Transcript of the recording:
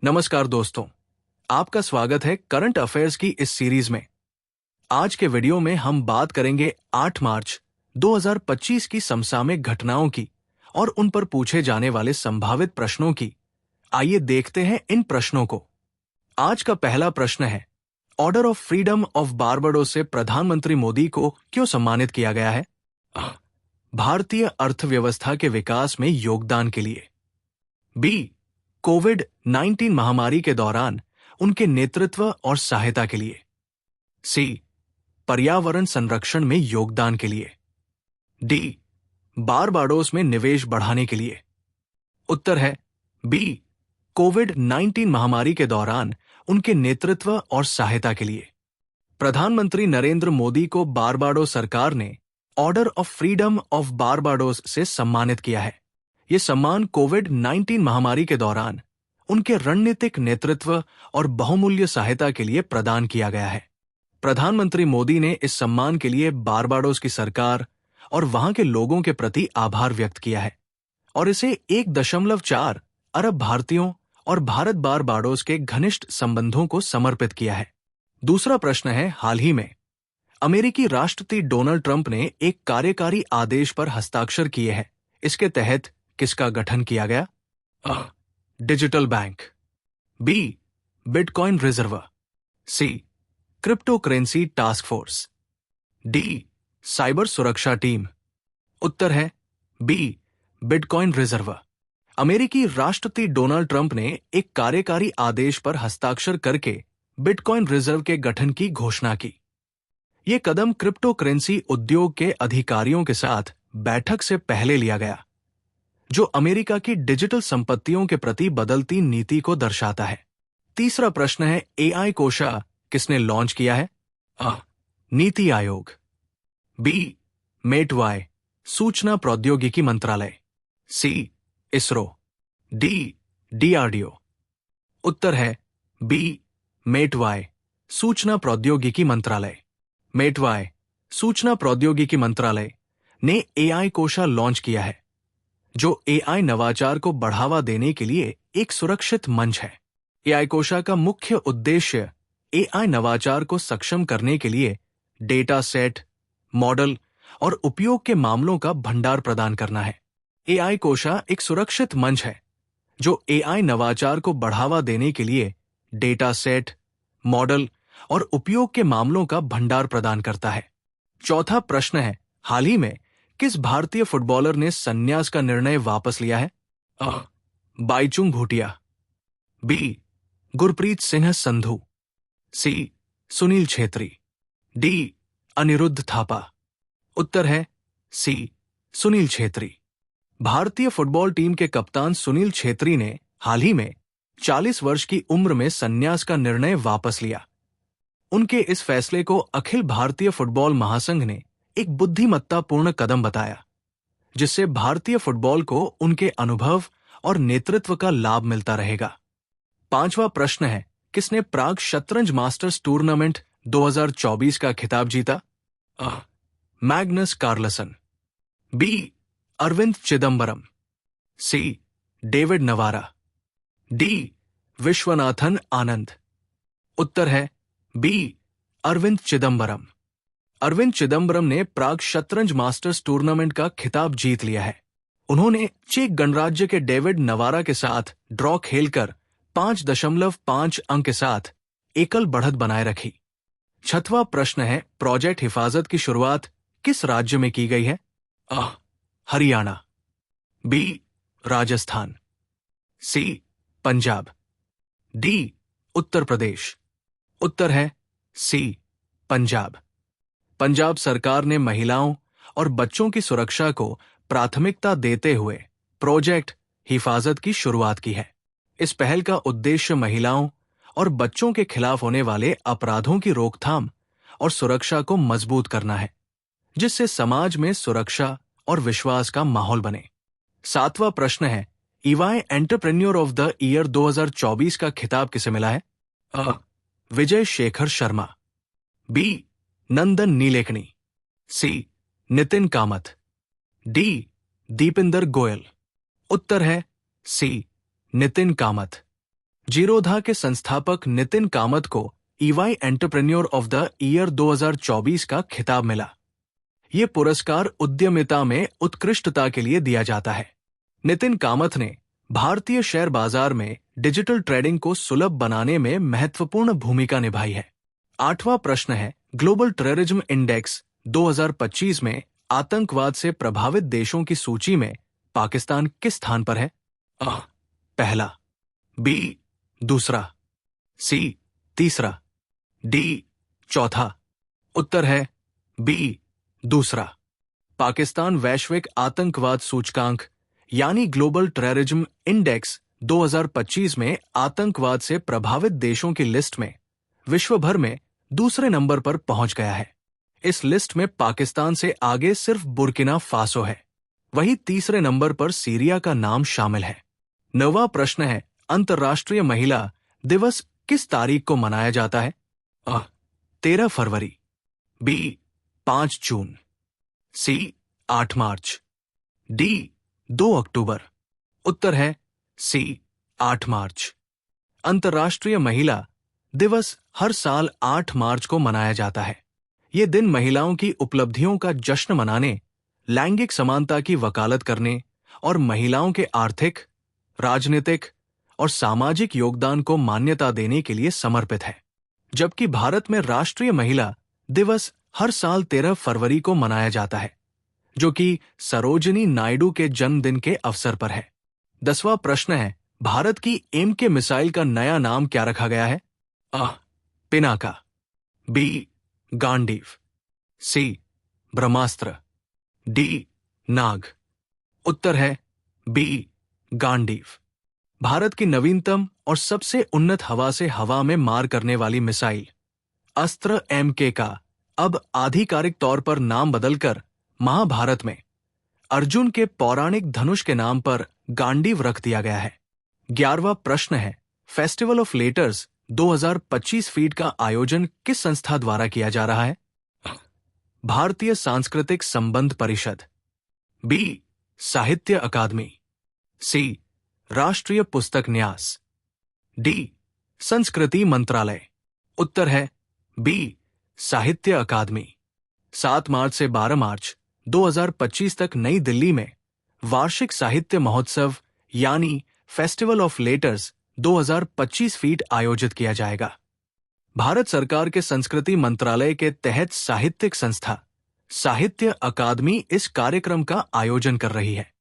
नमस्कार दोस्तों, आपका स्वागत है करंट अफेयर्स की इस सीरीज में। आज के वीडियो में हम बात करेंगे 8 मार्च 2025 की समसामयिक घटनाओं की और उन पर पूछे जाने वाले संभावित प्रश्नों की। आइए देखते हैं इन प्रश्नों को। आज का पहला प्रश्न है, order of freedom of Barbados से प्रधानमंत्री मोदी को क्यों सम्मानित किया गया है? भारतीय अर्थव्यवस्था के विकास में योगदान के लिए। बी, कोविड-19 महामारी के दौरान उनके नेतृत्व और सहायता के लिए। सी, पर्यावरण संरक्षण में योगदान के लिए। डी, बारबाडोस में निवेश बढ़ाने के लिए। उत्तर है बी, कोविड-19 महामारी के दौरान उनके नेतृत्व और सहायता के लिए। प्रधानमंत्री नरेंद्र मोदी को बारबाडोस सरकार ने order of freedom of Barbados से सम्मानित किया है। ये सम्मान कोविड-19 महामारी के दौरान उनके रणनीतिक नेतृत्व और बहुमूल्य सहायता के लिए प्रदान किया गया है। प्रधानमंत्री मोदी ने इस सम्मान के लिए बारबाडोस की सरकार और वहां के लोगों के प्रति आभार व्यक्त किया है और इसे 1.4 अरब भारतीयों और भारत बारबाडोस के घनिष्ठ संबंधों को समर्पित किया है। दूसरा प्रश्न है, हाल ही में अमेरिकी राष्ट्रपति डोनाल्ड ट्रंप ने एक कार्यकारी आदेश पर हस्ताक्षर किए हैं। इसके तहत किसका गठन किया गया? Digital bank. B, bitcoin reserve. C, crypto currency task force. D, cyber सुरक्षा टीम। उत्तर है बी, बिटकॉइन रिजर्व। अमेरिकी राष्ट्रपति डोनाल्ड ट्रंप ने एक कार्यकारी आदेश पर हस्ताक्षर करके बिटकॉइन रिजर्व के गठन की घोषणा की। यह कदम क्रिप्टो करेंसी उद्योग के अधिकारियों के साथ बैठक से पहले लिया गया, जो अमेरिका की डिजिटल संपत्तियों के प्रति बदलती नीति को दर्शाता है। तीसरा प्रश्न है, एआई कोषा किसने लॉन्च किया है? नीति आयोग। बी, मेटवाई, सूचना प्रौद्योगिकी मंत्रालय। सी, इसरो। D, DRDO. उत्तर है बी, मेटवाई, सूचना प्रौद्योगिकी मंत्रालय। मेटवाई, सूचना प्रौद्योगिकी मंत्रालय ने एआई कोषा लॉन्च किया है, जो एआई नवाचार को बढ़ावा देने के लिए एक सुरक्षित मंच है। एआई कोषा का मुख्य उद्देश्य एआई नवाचार को सक्षम करने के लिए डेटा सेट, मॉडल और उपयोग के मामलों का भंडार प्रदान करना है। एआई कोषा एक सुरक्षित मंच है जो एआई नवाचार को बढ़ावा देने के लिए डेटा सेट, मॉडल और उपयोग के मामलों का भंडार प्रदान करता है। चौथा प्रश्न है, हाल ही में किस भारतीय फुटबॉलर ने संन्यास का निर्णय वापस लिया है? बाईचुंग भूटिया। बी, गुरप्रीत सिंह संधू। सी, सुनील छेत्री। डी, अनिरुद्ध थापा। उत्तर है सी, सुनील छेत्री। भारतीय फुटबॉल टीम के कप्तान सुनील छेत्री ने हाल ही में 40 वर्ष की उम्र में संन्यास का निर्णय वापस लिया। उनके इस फैसले को अखिल भारतीय फुटबॉल महासंघ ने एक बुद्धिमत्तापूर्ण कदम बताया, जिससे भारतीय फुटबॉल को उनके अनुभव और नेतृत्व का लाभ मिलता रहेगा। पांचवा प्रश्न है, किसने प्राग शतरंज मास्टर्स टूर्नामेंट 2024 का खिताब जीता? Magnus Carlsen. B, Arvind Chidambaram. C, David Navara. D, Viswanathan Anand. उत्तर है बी, अरविंद चिदंबरम। अरविंद चिदंबरम ने प्राग शतरंज मास्टर्स टूर्नामेंट का खिताब जीत लिया है। उन्होंने चेक गणराज्य के डेविड नवारा के साथ ड्रॉ खेलकर 5.5 अंक के साथ एकल बढ़त बनाए रखी। छठवां प्रश्न है, प्रोजेक्ट हिफाजत की शुरुआत किस राज्य में की गई है? हरियाणा। बी, राजस्थान। सी, पंजाब। डी, उत्तर प्रदेश। उत्तर है सी, पंजाब। पंजाब सरकार ने महिलाओं और बच्चों की सुरक्षा को प्राथमिकता देते हुए प्रोजेक्ट हिफाजत की शुरुआत की है। इस पहल का उद्देश्य महिलाओं और बच्चों के खिलाफ होने वाले अपराधों की रोकथाम और सुरक्षा को मजबूत करना है, जिससे समाज में सुरक्षा और विश्वास का माहौल बने। सातवां प्रश्न है, EY entrepreneur of the year 2024 का खिताब किसे मिला है? विजय शेखर शर्मा। बी, नंदन नीलेकणी। सी, नितिन कामत। डी, दीपिंदर गोयल। उत्तर है सी, नितिन कामत। जीरोधा के संस्थापक नितिन कामत को EY entrepreneur of the year 2024 का खिताब मिला। ये पुरस्कार उद्यमिता में उत्कृष्टता के लिए दिया जाता है। नितिन कामत ने भारतीय शेयर बाजार में डिजिटल ट्रेडिंग को सुलभ बनाने में महत्वपूर्ण भूमिका निभाई है। 8वां प्रश्न है, ग्लोबल टेररिज्म इंडेक्स 2025 में आतंकवाद से प्रभावित देशों की सूची में पाकिस्तान किस स्थान पर है? पहला, बी दूसरा, सी तीसरा, डी चौथा। उत्तर है बी दूसरा। पाकिस्तान वैश्विक आतंकवाद सूचकांक यानी ग्लोबल टेररिज्म इंडेक्स 2025 में आतंकवाद से प्रभावित देशों की लिस्ट में विश्व भर में दूसरे नंबर पर पहुंच गया है। इस लिस्ट में पाकिस्तान से आगे सिर्फ बुर्किना फासो है। वहीं तीसरे नंबर पर सीरिया का नाम शामिल है। 9वां प्रश्न है, अंतर्राष्ट्रीय महिला दिवस किस तारीख को मनाया जाता है? 13 फरवरी, बी 5 जून, सी 8 मार्च, डी 2 अक्टूबर। उत्तर है सी 8 मार्च। अंतर्राष्ट्रीय महिला दिवस हर साल 8 मार्च को मनाया जाता है। ये दिन महिलाओं की उपलब्धियों का जश्न मनाने, लैंगिक समानता की वकालत करने और महिलाओं के आर्थिक, राजनीतिक और सामाजिक योगदान को मान्यता देने के लिए समर्पित है। जबकि भारत में राष्ट्रीय महिला दिवस हर साल 13 फरवरी को मनाया जाता है, जो कि सरोजिनी नायडू के जन्मदिन के अवसर पर है। 10वां प्रश्न है, भारत की एमके मिसाइल का नया नाम क्या रखा गया है? पिनाका, बी गांडीव, सी ब्रह्मास्त्र, डी नाग। उत्तर है बी गांडीव। भारत की नवीनतम और सबसे उन्नत हवा से हवा में मार करने वाली मिसाइल अस्त्र एमके का अब आधिकारिक तौर पर नाम बदलकर महाभारत में अर्जुन के पौराणिक धनुष के नाम पर गांडीव रख दिया गया है। 11वां प्रश्न है, फेस्टिवल ऑफ लेटर्स 2025 फीट का आयोजन किस संस्था द्वारा किया जा रहा है? भारतीय सांस्कृतिक संबंध परिषद, बी साहित्य अकादमी, सी राष्ट्रीय पुस्तक न्यास, डी संस्कृति मंत्रालय। उत्तर है बी साहित्य अकादमी। 7 मार्च से 12 मार्च 2025 तक नई दिल्ली में वार्षिक साहित्य महोत्सव यानी फेस्टिवल ऑफ लेटर्स 2025 फीट आयोजित किया जाएगा। भारत सरकार के संस्कृति मंत्रालय के तहत साहित्यिक संस्था साहित्य अकादमी इस कार्यक्रम का आयोजन कर रही है।